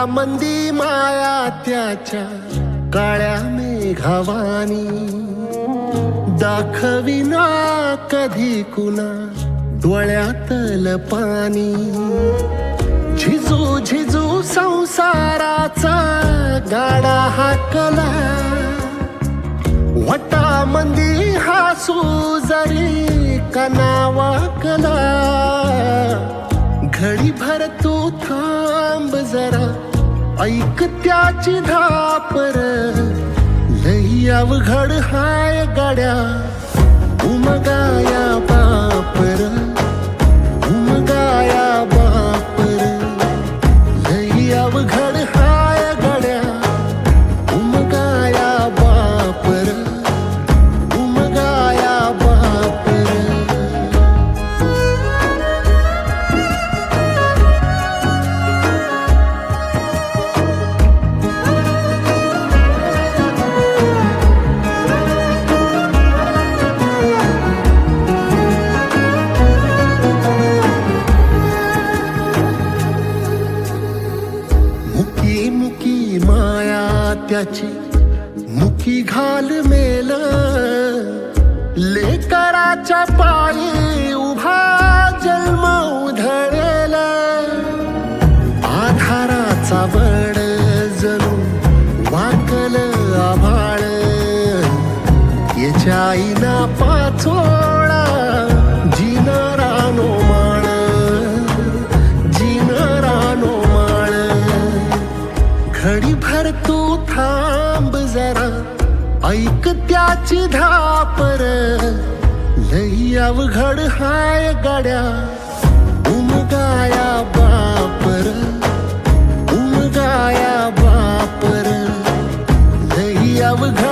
मंदी माया त्याच्या काळ्या मेघावानी, दाखविना कधी कुणा डोळ्यातल पाणी. झिजू झिजू संसाराचा गाडा हाकला, वटा मंदी हासू जरी कनावाकला. घडी भर तू थांब जरा, ऐक त्याची धापर. लई अवघड हाय गाड्या, उमगाया बापर, उमगाया बापर. लई अवघड हाय गाड्या, उमगाया बापर, उमगाया बापर. मुकी मुकी माया त्याची, मुकी घाल मेल. लेकराच्या पायी उभा जन्म उधळेल. आधाराचा वड जणू वाकल आभाळ. याच्या आईना पाचोळा जिनारानो माळ, जिनारानो माळ. घडी भर तू थांब जरा, ऐक त्याची धापर. लई अवघड हाय गाड्या, उमगाया बापर, उमगाया बापर. लई अवघड